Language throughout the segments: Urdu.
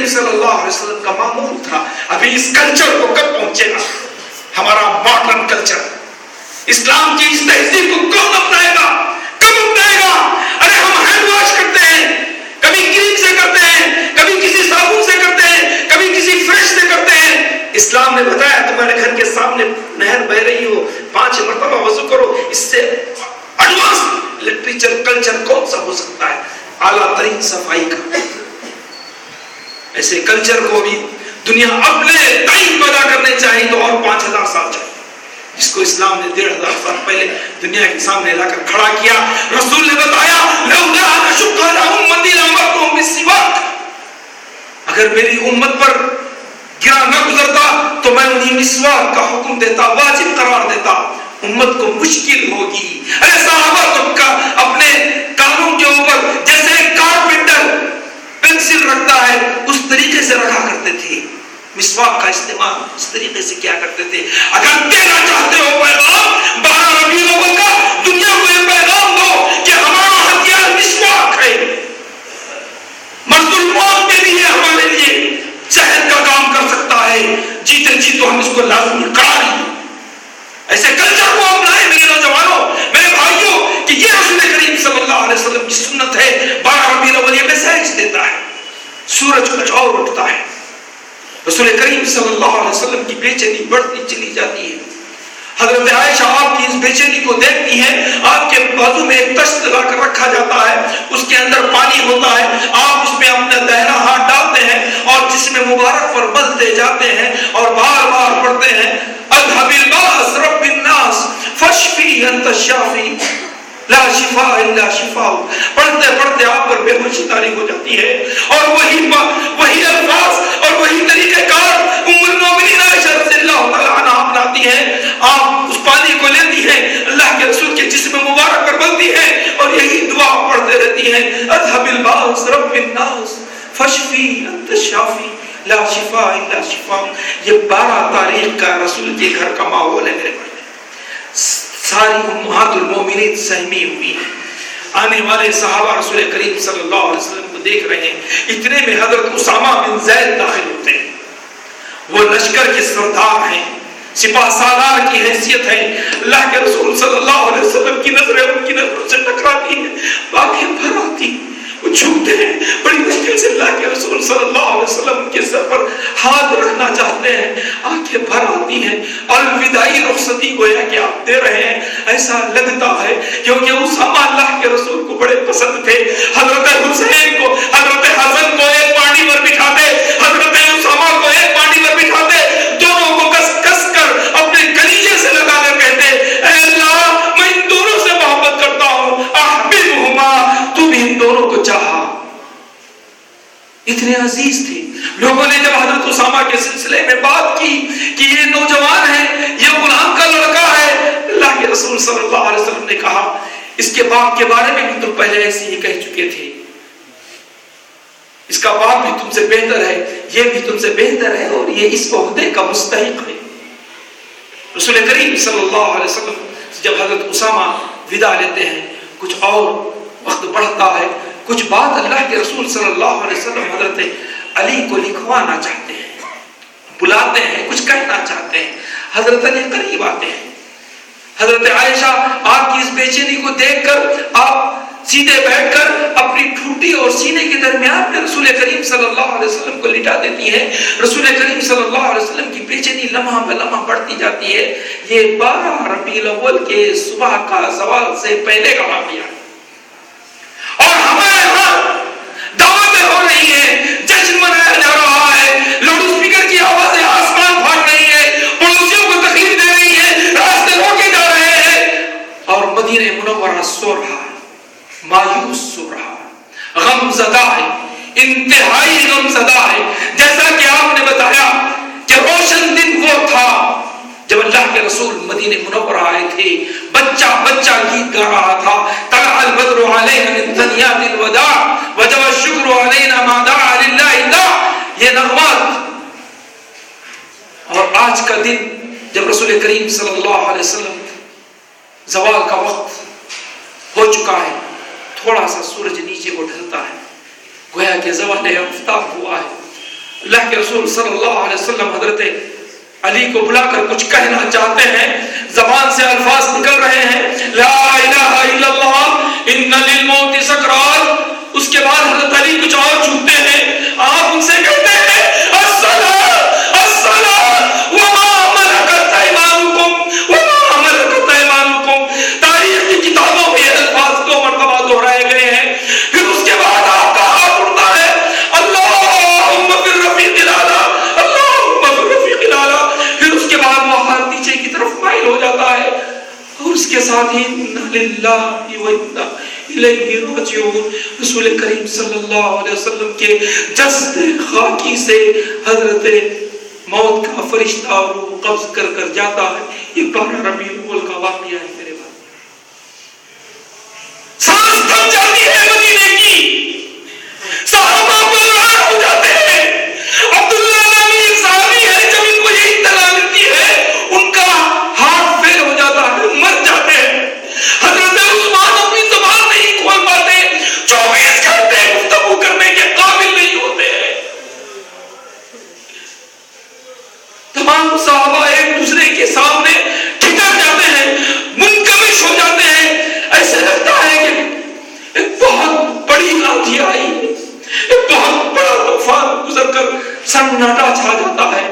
کریم صلی اللہ علیہ وسلم کا معمول تھا. ابھی اس کلچر کو کب پہنچے گا ہمارا ماڈرن کلچر؟ اسلام کی اس تہذیب کو کون اپنائے گا؟ کب اپنائے گا؟ ارے ہم ہینڈ واش کرتے ہیں، کبھی کریم سے کرتے ہیں، کبھی کسی صابن سے کرتے ہیں، کبھی کسی فریش سے کرتے ہیں. اسلام نے بتایا تمہارے گھر کے سامنے نہر بہ رہی ہو 5 مرتبہ وضو کرو. اس سے ایڈوانس لٹریچر کلچر کون سا ہو سکتا ہے اعلیٰ ترین صفائی کا؟ ایسے کلچر کو بھی دنیا اپنے ٹائم پیدا کرنے چاہیے تو اور 5000 سال چاہیے، جس کو اسلام نے 1500 سال پہلے دنیا کے سامنے لا کر کھڑا کیا. رسول نے بتایا لولا اشق علی امتی لامرتهم بالسواک، اگر میری امت پر گرا نہ گزرتا تو میں انہیں مسواک کا حکم دیتا، واجب قرار دیتا. امت کو مشکل ہوگی. ارے صحابہ تو اپنے کانوں کے اوپر جیسے کارپینٹر پینسل رکھتا ہے اس طریقے سے رکھا کرتے تھے. مسواک کا استعمال اس طریقے سے کیا کرتے تھے. اگر دینا چاہتے ہو پیغام 12 ربیع الاول کا، دنیا کو یہ پیغام دو کہ ہمارا ہتھیار مسواک ہے. مرض الموت میں بھی ہے ہمارے لیے شہد کا کام کر سکتا ہے، جیتے جی تو ہم اس کو لازمی قرار دیں. ایسے کلچر کو اپنائیں میرے نوجوانوں، میرے بھائیوں، کہ یہ رسول کریم صلی اللہ علیہ وسلم کی سنت ہے. 12 ربیع الاول یہ میسج دیتا ہے، سورج کچھ اور اٹھتا ہے. رسول کریم صلی اللہ علیہ وسلم کی بے چینی بڑھتی چلی جاتی ہے. حضرت عائشہ آپ کی اس بے چینی کو دیکھتی ہیں. آپ کے بازو میں ایک تشت لگا کر رکھا جاتا ہے، اس کے اندر پانی ہوتا ہے. آپ اس میں اپنا دہنا ہاتھ ڈالتے ہیں اور جسم مبارک پر ملتے جاتے ہیں اور بار بار پڑھتے ہیں اذهب الباس رب الناس فاشفی انت الشافی لا شفاء الا شفاء. پڑھتے پڑھتے آپ پر بے ہوشی طاری ہو جاتی ہے اور وہی الفاظ اور وہی طریقہ کار ام المومنین عائشہ رضی اللہ تعالی عنہا اپناتی ہیں. آپ اس پانی کو لیتی ہیں، اللہ کے رسول کے جسم مبارک پر ملتی ہیں اور یہی دعا پڑھتے رہتی ہیں اذهب الباس رب الناس فاشفی انت الشافی لا شفاء الا شفاء. یہ 12 تاریخ کا رسول کے گھر کا ماحول ہے میرے بھائی. ساری امہات المومنین سہمی ہوئی ہیں. آنے والے صحابہ رسول کریم صلی اللہ علیہ وسلم کو دیکھ رہے ہیں. اتنے میں حضرت اسامہ بن زید داخل ہوتے ہیں. وہ لشکر کے سردار ہیں، سپاہ سالار کی حیثیت ہے. اللہ کے رسول صلی اللہ علیہ وسلم کی نظریں ان کی نظروں سے ٹکراتی ہیں، آنکھیں بھر آتی ہیں. وہ جھکتے ہیں، بڑی مشکل سے اللہ کے رسول صلی اللہ علیہ وسلم کے سر پر ہاتھ رکھنا چاہتے ہیں، آنکھیں بھر آتی ہیں. الوداعی رخصتی گویا کہ آپ دے رہے ہیں ایسا لگتا ہے، کیونکہ اسامہ اللہ کے رسول کو بڑے پسند تھے. حضرت حسین کو، حضرت حسن کو ایک پارٹی پر بٹھاتے، حضرت اسامہ کو ایک پارٹی پر بٹھاتے، دونوں کو کس کس کر اپنے کلیجے سے لگا کر کہتے اے اللہ میں ان دونوں سے محبت کرتا ہوں، احببہما، تو بھی ان دونوں کو چاہا. اتنے عزیز تھے. لوگوں نے جب حضرت اسامہ کے سلسلے میں بات کی کہ یہ نوجوان ہے، یہ غلام کا لڑکا ہے، اللہ کے رسول صلی اللہ علیہ وسلم نے کہا اس کے باپ کے بارے میں بھی تم پہلے ایسے ہی کہہ چکے تھے، اس کا باپ بھی تم سے بہتر ہے، یہ بھی تم سے بہتر ہے اور یہ اس عہدے کا مستحق ہے. رسول کریم صلی اللہ علیہ وسلم جب حضرت اسامہ ودا لیتے ہیں، کچھ اور وقت بڑھتا ہے. کچھ بات اللہ کے رسول صلی اللہ علیہ وسلم حضرت علی کو لکھوانا چاہتے ہیں، بلاتے ہیں، کچھ کہنا چاہتے ہیں. حضرت علی قریب آتے ہیں. حضرت عائشہ آپ کی اس بے چینی کو دیکھ کر آپ سیدھے بیٹھ کر اپنی ٹھوٹی اور سینے کے درمیان میں رسول کریم صلی اللہ علیہ وسلم کو لٹا دیتی ہیں. رسول کریم صلی اللہ علیہ وسلم کی بے چینی لمحہ بہ لمحہ بڑھتی جاتی ہے. یہ 12 ربیع الاول کے صبح کا زوال سے پہلے کا واقعہ ہے اور ہمارے یہاں دعوتیں ہو رہی ہیں، جشن منایا جا رہا ہے، لاؤڈ اسپیکر کی آوازیں آسمان پھاڑ رہی ہیں، پڑوسیوں کو تکلیف دے رہی ہیں، راستے روکے جا رہے ہیں اور مدینہ منورہ سو رہا ہے، مایوس سو رہا ہے، غم زدہ ہے، انتہائی غم زدہ ہے. جیسا کہ آپ نے بتایا کہ روشن دن وہ تھا جب اللہ کے رسول مدینہ منورہ آئے تھے. بچہ بچہ گیت گا رہا تھا، طلع البدر علینا من ثنیات الوداع وجب الشکر علینا ما دعا للہ دا. یہ نغمات. اور آج کا دن جب رسول کریم صلی اللہ علیہ وسلم زوال کا وقت ہو چکا ہے، تھوڑا سا سورج نیچے کو ڈھلتا ہے، گویا کہ زوال آفتاب ہوا ہے. اللہ کے رسول صلی اللہ علیہ وسلم حضرت علی کو بلا کر کچھ کہنا چاہتے ہیں، زبان سے الفاظ نکل رہے ہیں لا الہ الا اللہ ان للموت سکرات، اس کے بعد حضرت علی کچھ اور چھوٹتے ہیں، آپ ان سے کہتے ہیں الصلاۃ الصلاۃ وما ملکت ایمانکم وما ملکت ایمانکم، تاریخ کی کتابوں میں یہ الفاظ 2 مرتبہ دہرائے گئے ہیں۔ پھر اس کے بعد آپ کا ہاتھ اٹھتا ہے اللہم فی الرفیق الاعلی اللہم فی الرفیق الاعلی، پھر اس کے بعد وہ ہاتھ نیچے کی طرف مائل ہو جاتا ہے اور اس کے ساتھ ہی انا للہ و انا الیہ راجعون، رسول کریم صلی اللہ علیہ وسلم کے جسد خاکی سے حضرت موت کا فرشتہ روح قبض کر کر جاتا ہے۔ یہ 12 ربیع الاول کا واقعہ ہے میرے بھائی۔ سانس تھم جاتی ہے مدینے کی، صحابہ پریشان ہو جاتے ہیں۔ عبداللہ نامی ایک صحابی ہے، جب ان کو یہ اطلاع ملتی ہے ان کا ہارٹ فیل ہو جاتا ہے، مر جاتے ہیں۔ حضرت عثمان اپنی زبان نہیں کھول پاتے، 24 گھنٹے گفتگو کرنے کے قابل نہیں ہوتے ہیں۔ تمام صحابہ ایک دوسرے کے سامنے ٹھٹر جاتے ہیں، منکمش ہو جاتے ہیں، ایسے لگتا ہے کہ ایک بہت بڑی آندھی آئی، ایک بہت بڑا طوفان گزر کر سناٹا چھا جاتا ہے۔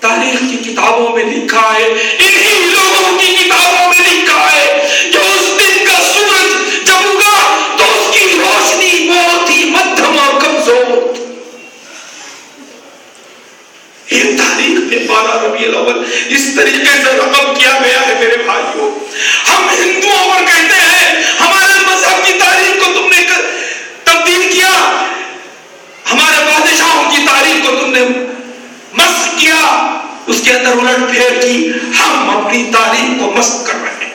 تاریخ کی کتابوں میں لکھا ہے، انہی لوگوں کی کتابوں میں لکھا ہے کہ اس دن کا سورج جب اگا تو اس کی روشنی بہت ہی مدھم اور کمزور تھی۔ یہ تاریخ میں 12 ربیع الاول اس طریقے سے رقم کیا گیا ہے میرے بھائیوں۔ ہم ہندوؤں پر کہتے ہیں ہمارے مذہب کی تاریخ کو تم نے تبدیل کیا، ہمارے بادشاہوں کی تاریخ کو تم نے مسخ کیا، اس کے اندر الٹ پھیر کی۔ ہم اپنی تاریخ کو مسخ کر رہے ہیں۔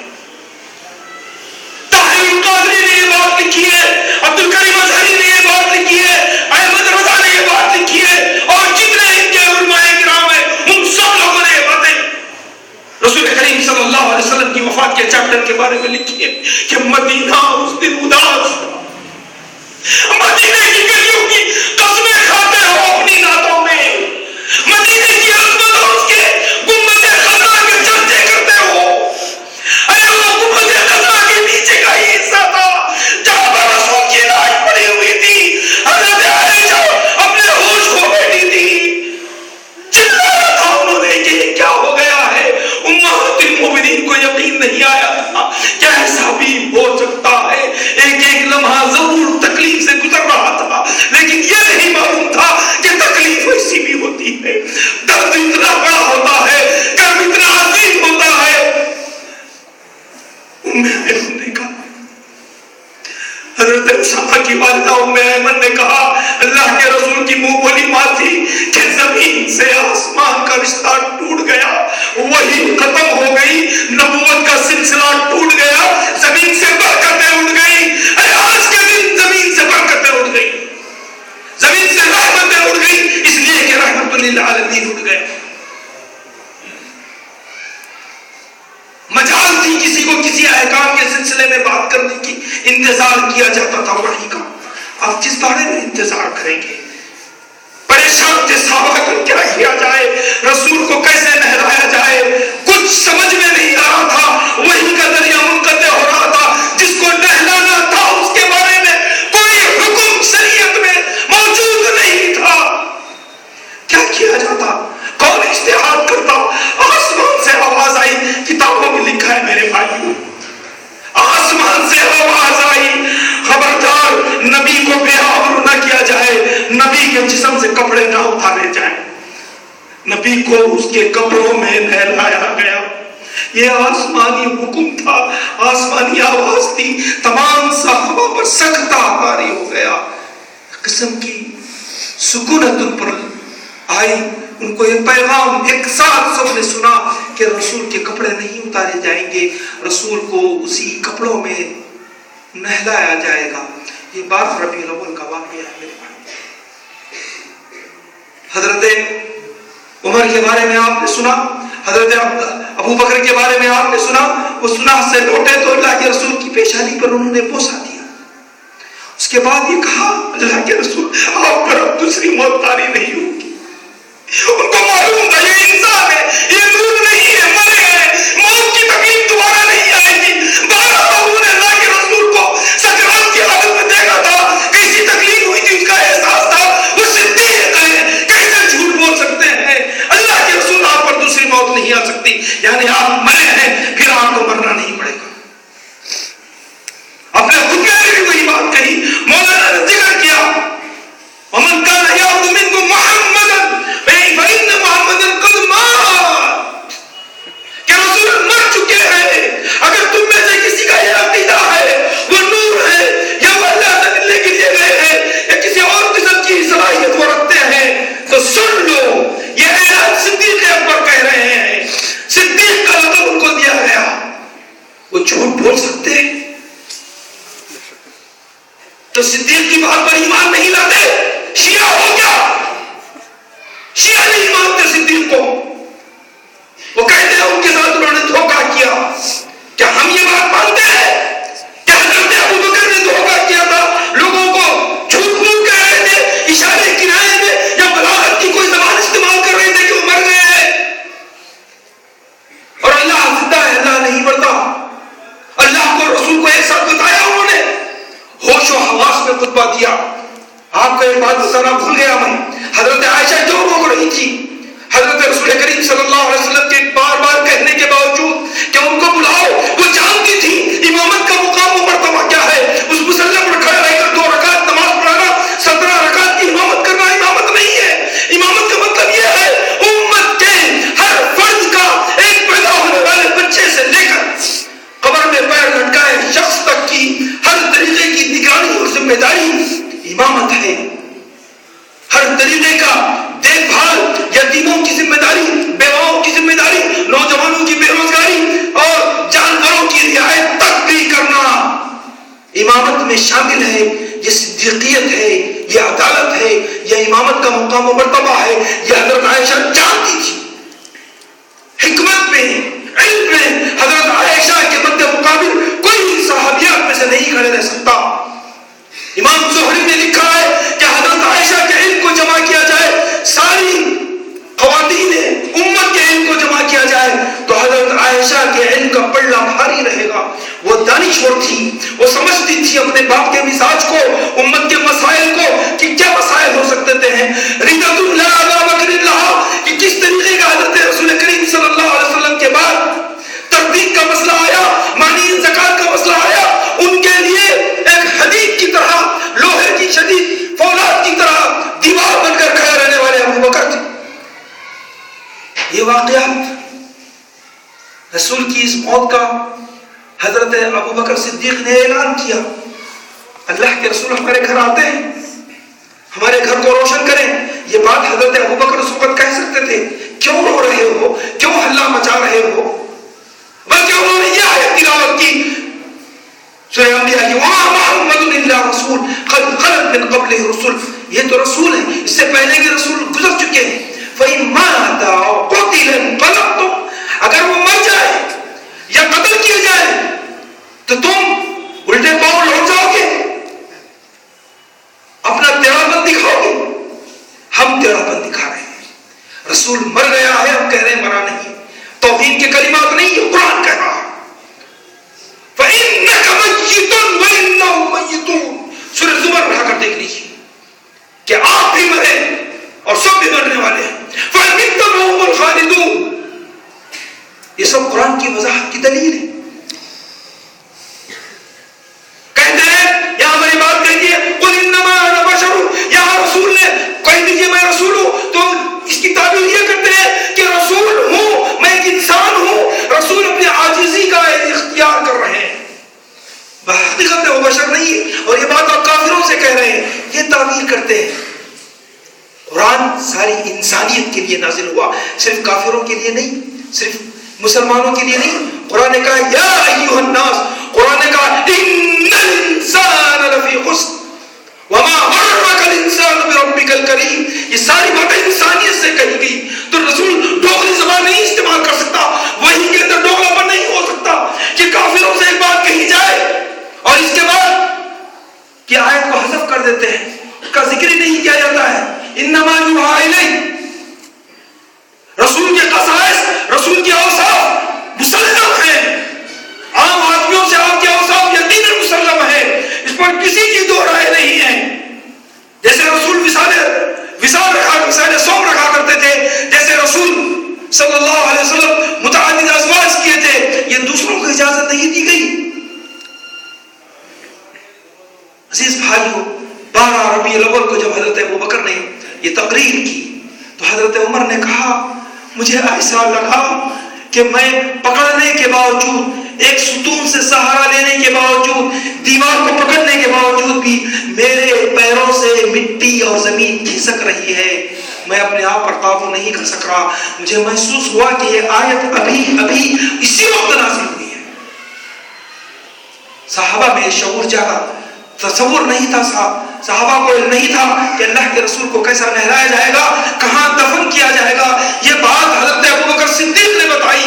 طاہر القادری نے یہ بات لکھی ہے، عبد الکریم اظہری نے یہ بات لکھی ہے، احمد رضا نے یہ بات لکھی ہے، اور جتنے ان کے علماء کرام ہیں ان سب لوگوں نے یہ باتیں رسول کریم صلی اللہ علیہ وسلم کی وفات کے چیپٹر کے بارے میں لکھی ہے کہ مدینہ اس دن اداس تھا۔ مدینے کی گلیوں کی قسمیں کھاتے ہو اپنی نعتوں میں، مدینے کی عظمت اور اس کے گنبد خضرا کے چرچے کرتے ہو۔ ارے وہ گنبد خضرا کے نیچے کا ہی حصہ تھا جہاں پر رسول کی لاش پڑی ہوئی تھی، حضرت عائشہ اپنے ہوش کھو بیٹھی تھی، چلایا تھا انہوں نے کہ یہ کیا ہو گیا ہے۔ امہات المومنین کو یقین نہیں آیا تھا کہ ایسا بھی ہو سکتا ہے، ایک ایک لمحہ ضرور تکلیف سے گزر رہا تھا، لیکن یہ نہیں معلوم تھا کہ تکلیف ایسی بھی ہوتی ہے، درد اتنا بڑا ہوتا ہے، کرب اتنا عظیم ہوتا ہے۔ نے کہا حضرت اسامہ کی والدہ ام ایمن نے کہا اللہ کے رسول کی منہ بولی بات تھی کہ زمین سے آسمان کا رشتہ ٹوٹ گیا، وہی ختم ہو گئی، نبوت کا سلسلہ ٹوٹ گیا، زمین سے برکتیں اٹھ گئی۔ آج کے دن زمین سے برکتیں اٹھ گئی، زمین سے رحمتیں اٹھ گئی، اس لیے کہ رحمت للعالمین اٹھ گیا۔ مجال تھی کسی کو کسی احکام کے سلسلے میں بات کرنے کی، انتظار کیا جاتا تھا وحی کا۔ اب کس بارے میں انتظار کریں گے؟ پریشان تھے صحابہ کو کیا کیا جائے، رسول کو کیسے نہلایا جائے، کچھ سمجھ میں نہیں آ رہا تھا۔ وحی کا ذریعہ منقطع ہو رہا تھا، جس کو نہلانا تھا اس کے بارے میں کوئی حکم شریعت میں موجود نہیں تھا۔ کیا کیا جاتا، کون اجتہاد کرتا؟ آسمان سے آواز آئی، کتابوں میں لکھا ہے میرے بھائیوں، آسمان سے آواز آئی خبردار نبی کو بے آبرو نہ کیا جائے، نبی کے جسم سے کپڑے نہ اتارے جائیں۔ نبی کو اس کے کپڑوں میں نہلایا گیا، یہ آسمانی حکم تھا، آسمانی آواز تھی۔ تمام صحابہ پر سکتہ طاری ہو گیا، قسم کی سکونت ان پر آئی۔ ان کو یہ پیغام ایک ساتھ سب نے سنا کہ رسول کے کپڑے نہیں اتارے جائیں گے، رسول کو اسی کپڑوں میں نہلایا جائے گا۔ یہ 12 ربیع الاول کا واقعہ ہے میرے بھائی۔ حضرت عمر کے بارے میں آپ نے سنا، حضرت ابو بکر کے بارے میں آپ نے سنا، وہ سنا سے لوٹے تو اللہ کے رسول کی پیشانی پر انہوں نے بوسہ دیا۔ اس کے بعد یہ کہا اللہ کے رسول آپ پر اب دوسری موت طاری نہیں ہوگی۔ جھوٹ بول سکتے ہیں تو صدیق کی بات پر ایمان نہیں لاتے؟ شیعہ ہو کیا؟ شیعہ نہیں مانتے صدیق کو. وہ کہتے ہیں ان کے ساتھ انہوں نے دھوکہ کیا. کیا ہم یہ بات مانتے ہیں کہ حضرت ابو بکر نے دھوکہ کیا تھا؟ لوگوں کو جھوٹ بول کہہ رہے تھے, اشارے کنائے میں یا بلاغت کی کوئی زبان استعمال کر رہے تھے کہ وہ مر گئے ہیں. اور اللہ زندہ ہے, اللہ نہیں مرتا. اللہ کو رسول کو ایک ساتھ بتایا انہوں نے, ہوش و حواس میں خطبہ دیا. آپ کو ایک بات بتانا بھول گیا میں, حضرت عائشہ کیوں رو رہی تھی؟ حضرت رسول کریم صلی اللہ علیہ وسلم کے بار بار کہنے کے باوجود کہ ان کو بلاؤ, وہ جانتی تھی امامت کا مقام و مرتبہ کیا ہے. اس مسلح پر کھڑے رہ کر 2 رکعت نماز پڑھانا, 17 رکعت کی امامت کرنا امامت نہیں ہے. امامت کا مطلب یہ ہے امت کے ہر فرد کا, ایک پیدا ہونے والے بچے سے لے کر قبر میں پیر لٹکائے شخص تک کی ہر طریقے کی نگرانی اور ذمہ داری امامت ہے. ہر طریقے کا دیکھ بھال, یتیموں کی ذمہ داری, بیواؤں کی ذمہ داری, نوجوانوں کی بے روزگاری اور جانوروں کی رعایت تک بھی کرنا امامت میں شامل ہے. یہ صدیقیت ہے, یہ عدالت ہے, یہ امامت کا مقام و مرتبہ ہے. یہ حضرت عائشہ جانتی تھی. حکمت میں, علم میں حضرت عائشہ کے مد مقابل کوئی صحابیات میں سے نہیں کھڑے رہ سکتا. امام زہری نے لکھا ہے کہ حضرت عائشہ کے علم کو جمع کیا جائے, ساری خواتین امت کے علم کو جمع کیا جائے تو حضرت عائشہ کے علم کا پلڑا بھاری رہے گا. وہ دانشور تھی, وہ سمجھتی تھی اپنے باپ کے مزاج کو, امت کے مسائل کو, کہ کیا مسائل ہو سکتے ہیں. ردت اللہ ابا بکر اللہ کہ کس طریقے کا حضرت رسول کریم صلی اللہ علیہ وسلم کے بعد تردید کا مسئلہ آیا, مانعین زکات کا مسئلہ آیا, ان کے لیے ایک حدید کی طرح, لوہے کی شدید فولاد کی طرح دیوار بن کر کھڑے رہنے والے ابو بکر تھے. یہ واقعات رسول کی اس موت کا حضرت ابو بکر صدیق نے اعلان کیا. اللہ کے رسول ہمارے گھر آتے ہیں, ہمارے گھر کو روشن کریں. یہ بات حضرت ابو بکر اس وقت کہہ سکتے تھے. کیوں رو رہے ہو, کیوں ہلہ مچا رہے ہو؟ بلکہ انہوں نے یہ آیت تلاوت کی سورہ انبیاء کی, وَمَا مُحَمَّدٌ إِلَّا رَسُولٌ قَدْ خَلَتْ مِن قَبْلِهِ الرُّسُلُ. یہ تو رسول ہیں, اس سے پہلے کے رسول گزر چکے ہیں. فَإِن مَاتَ أَوْ قُتِلَ انقلبتم, اگر وہ مر جائے یا قتل کیے جائے تو تم الٹے پاؤں لوٹ جاؤ گے, اپنا تیراپن دکھاؤ گے. ہم تیراپن دکھا رہے ہیں. رسول مر گیا ہے, ہم کہہ رہے ہیں مرا نہیں. توحید کے کلمات نہیں, یہ قرآن کہہ رہا ہے. فَإِنَّكَ مَيِّتٌ وَإِنَّهُمْ مَيِّتُونَ. سورہ زمر اٹھا کر دیکھ لیجیے کہ آپ بھی مرے اور سب بھی مرنے والے ہیں. فَالْمِتَّ وَهُمُ الْخَالِدُونَ. یہ سب قرآن کی وضاحت کی دلیل ہے. کہتے ہیں یا ہماری بات کہتی ہے قُلْ إِنَّمَا أَنَا بَشَرٌ, یا رسول نے کہہ دیجیے میں رسول ہوں, تو اس کی تعبیر یہ کرتے ہیں کہ رسول ہوں, میں ایک انسان ہوں. رسول اپنی عاجزی کا اختیار کر رہے ہیں, حقیقت وہ بشر نہیں ہے. اور یہ بات آپ کافروں سے کہہ رہے ہیں, یہ تعبیر کرتے ہیں. قرآن ساری انسانیت کے لیے نازل ہوا, صرف کافروں کے لیے نہیں, صرف مسلمانوں کے لیے نہیں. قرآن نے کہا یا ایھا الناس, قرآن نے کہا ان الانسان لفی خسر وما غرک الانسان بربک الکریم. یہ ساری باتیں انسانیت سے کہی گئی. تو رسول ڈوغلی زبان نہیں استعمال کر سکتا, وہی کے اندر ڈوغلاپن نہیں ہو سکتا کہ کافروں سے ایک بات کہی جائے اور اس کے بعد کہ آیت کو حذف کر دیتے ہیں, اس کا ذکر ہی نہیں کیا جاتا ہے. انما یوحی الیہ, رسول کے خصائص, رسول کے اوصاف مسلم ہیں. عام آدمیوں سے آپ کے اوصاف یقیناً مسلم ہے, اس پر کسی کی دو رائے نہیں ہے. جیسے رسول وصال صوم رکھا کرتے تھے, جیسے رسول صلی اللہ علیہ وسلم متعدد ازواج کیے تھے, یہ دوسروں کو اجازت نہیں دی گئی. عزیز بھائیوں, 12 ربیع الاول کو جب حضرت ابو بکر نے یہ تقریر کی تو حضرت عمر نے کہا مجھے ایسا لگا کہ میں پکڑنے کے باوجود, ایک ستون سے سہارا لینے کے باوجود, دیوار کو پکڑنے کے باوجود بھی میرے پیروں سے مٹی اور زمین کھسک رہی ہے, میں اپنے آپ پر قابو نہیں کر سک رہا. مجھے محسوس ہوا کہ یہ آیت ابھی اسی وقت نازل ہوئی ہے. صحابہ میں شعور جاگا. تصور نہیں تھا صحابہ کو علم نہیں تھا کہ اللہ کے رسول کو کیسا نہلایا جائے گا, کہاں دفن کیا جائے گا. یہ بات حضرت ابوبکر صدیق نے بتائی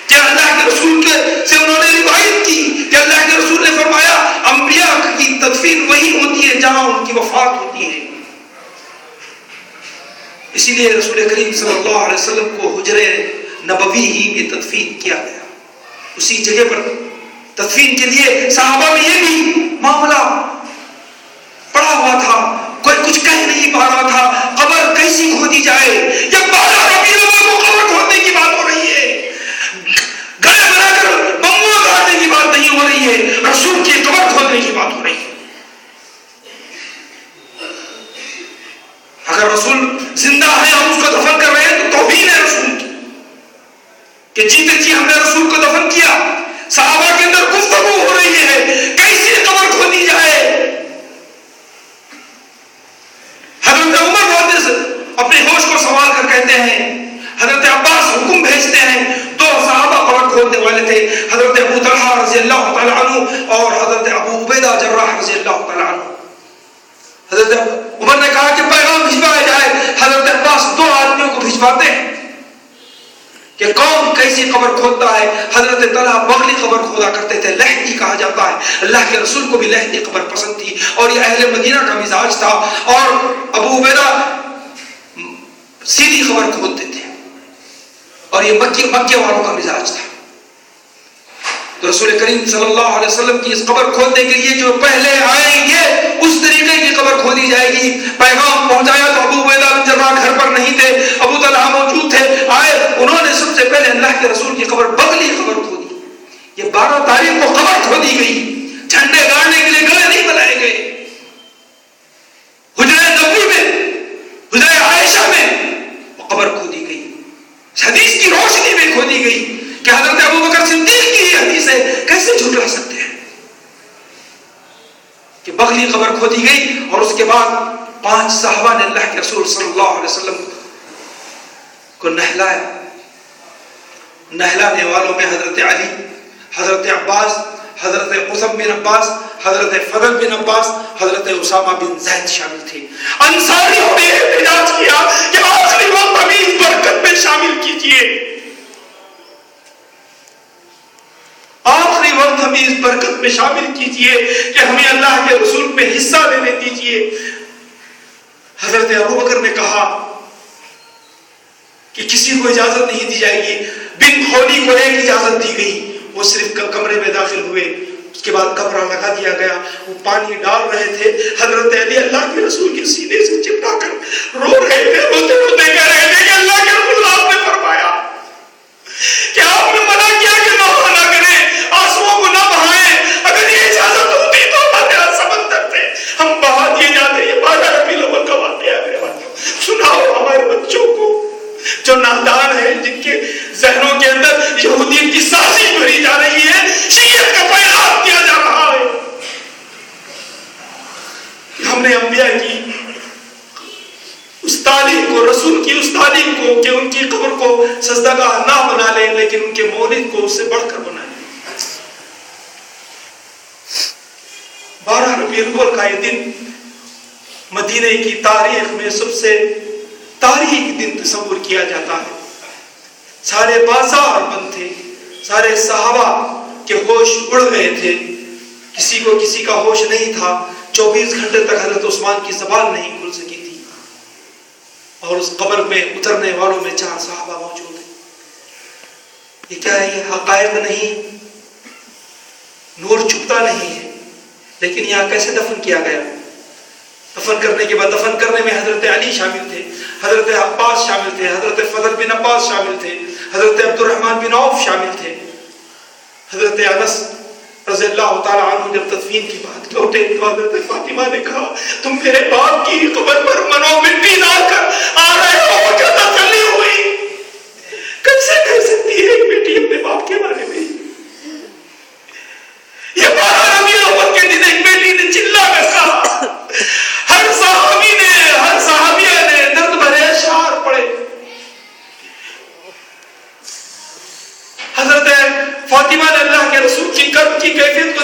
کہ اللہ کے رسول سے انہوں نے روایت کی کہ اللہ کے رسول نے فرمایا انبیاء کی تدفین وہی ہوتی ہے جہاں ان کی وفات ہوتی ہے. اسی لیے رسول کریم صلی اللہ علیہ وسلم کو حجرے نبوی ہی میں تدفین کیا گیا, اسی جگہ پر تدفین کے لیے. صحابہ میں یہ بھی معاملہ پڑا ہوا تھا, کوئی کچھ کہہ نہیں پا رہا تھا قبر کیسی کھودی جائے. یہ 12 ربیع الاول کو قبر کھودنے کی بات ہو رہی ہے, گلے بنا کر بمبو گاڑنے کی بات نہیں ہو رہی ہے, رسول کی قبر کھودنے کی بات ہو رہی ہے. اگر رسول زندہ ہے ہم اس کو دفن کر رہے ہیں تو توہین ہے رسول کی کہ جیتے جی ہم نے رسول کو دفن کیا. صحابہ کے اندر گفتگو ہو رہی ہے کیسی قبر کھودی جائے. حضرت عمر اپنے ہوش کو سنبھال کر کہتے ہیں, حضرت عباس حکم بھیجتے ہیں, 2 صحابہ قبر کھودنے والے تھے, حضرت ابو طلحہ رضی اللہ تعالی عنہ اور حضرت ابو عبیدہ جراح رضی اللہ تعالی عنہ. حضرت عمر نے کہا کہ پیغام بھجوایا جائے. حضرت عباس 2 آدمیوں کو بھجواتے ہیں کہ کون کیسی قبر کھودتا ہے. حضرت طلحہ بغلی قبر کھودا کرتے تھے, لہدی کہا جاتا ہے. اللہ کے رسول کو بھی لہدی قبر پسند تھی اور یہ اہل مدینہ کا مزاج تھا. اور ابو عبیدہ سیدھی قبر کھودتے تھے اور یہ مکے والوں کا مزاج تھا. تو رسول کریم صلی اللہ علیہ وسلم کی اس قبر کھودنے کے لیے جو پہلے آئیں گے اس طریقے کی قبر کھودی جائے گی. پیغام پہنچایا تو ابو عبیدہ بن جراح گھر پر نہیں تھے, ابو طلحہ موجود تھے. آئے, انہوں نے سب سے پہلے اللہ کے رسول کی قبر بغلی قبر کھودی. یہ 12 تاریخ کو قبر کھودی گئی, جھنڈے گاڑنے کے لیے گڑے نہیں بنائے گئے. حجرہ نبوی میں, حجرہ عائشہ میں وہ قبر کھودی گئی, حدیث کی روشنی میں کھودی گئی کہ حضرت ابوبکر صدیق کی یہ حدیث ہے, کیسے جھٹلا سکتے ہیں کہ بغلی قبر کھودی گئی. اور اس کے بعد 5 صحابہ نے اللہ کے رسول صلی اللہ علیہ وسلم کو نہلایا. نہلانے والوں میں حضرت علی, حضرت عباس, حضرت قسم بن عباس, حضرت فضل بن عباس, حضرت اسامہ بن زید شامل تھے. انصاریوں نے احتجاج کیا کہ آخری وقت ہمیں اس برکت میں شامل کیجیے, آخری وقت ہمیں اس برکت میں شامل کیجیے کہ ہمیں اللہ کے رسول پہ حصہ لینے دیجیے. حضرت ابوبکر نے کہا کہ کسی کو اجازت نہیں دی جائے گی. بن خولی کو ایک اجازت دی گئی, وہ صرف کمرے میں داخل ہوئے. اس کے بعد کمرہ لگا دیا گیا, وہ پانی ڈال رہے تھے. حضرت علی اللہ کے رسول کے سینے سے چپٹا کر رو رہے تھے, روتے روتے کہہ رہے تھے کہ اللہ کے رسول آپ نے فرمایا کہ آپ نے منع کیا کہ نوحہ نہ کریں, آنسوؤں کو نہ بہائیں. اگر یہ اجازت ہوتی تو ہمارے سمندر تھے, ہم بہا دیے جاتے. یہ 12 ربیع الاول کا واقعہ ہے. سناؤ ہمارے بچوں کو جو نادان ہیں, جن کے ذہنوں کے اندر یہودیت کی سازش بھری جا رہی ہے, شیعت کا پیغام دیا جا رہا ہے. ہم نے انبیاء کی اس تعلیم کو, رسول کی اس تعلیم کو کہ ان کی قبر کو سجدگاہ نہ بنا لیں لیکن ان کے مولد کو اس سے بڑھ کر بنائیں. 12 ربیع الاول کا یہ دن مدینے کی تاریخ میں سب سے تاریخی دن تصور کیا جاتا ہے. سارے بازار بند تھے, سارے صحابہ کے ہوش اڑ گئے تھے, کسی کو کسی کا ہوش نہیں تھا. 24 گھنٹے تک حضرت عثمان کی زبان نہیں کھل سکی تھی اور اس قبر میں اترنے والوں میں 4 صحابہ موجود ہیں. یہ کیا ہے؟ یہ حقائق نہیں, نور چھپتا نہیں ہے. لیکن یہاں کیسے دفن کیا گیا؟ دفن کرنے کے بعد, دفن کرنے میں حضرت علی شامل تھے, حضرت عباس شامل تھے, حضرت فضل بن عباس شامل تھے, حضرت عبد الرحمن بن عوف شامل تھے. حضرت انس رضی اللہ تعالیٰ عنہ جب تدفین کی بات لوٹے تو حضرت فاطمہ نے کہا تم میرے باپ کی قبر پر منو مٹی ڈال کر آ رہے ہو, وہ کیا تسلی ہوئی؟ کیسے کہہ سکتی ہے ایک بیٹی اپنے باپ کے بارے میں؟ یہ 12 ربیع الاول کے دن ایک بیٹی نے چلا کر کہا. ہر صحابی نے, ہر صحابیہ نے درد بھرے اشعار پڑھے. حضرت فاطمہ نے اللہ کے رسول کی قبر کی کیفیت کو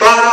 12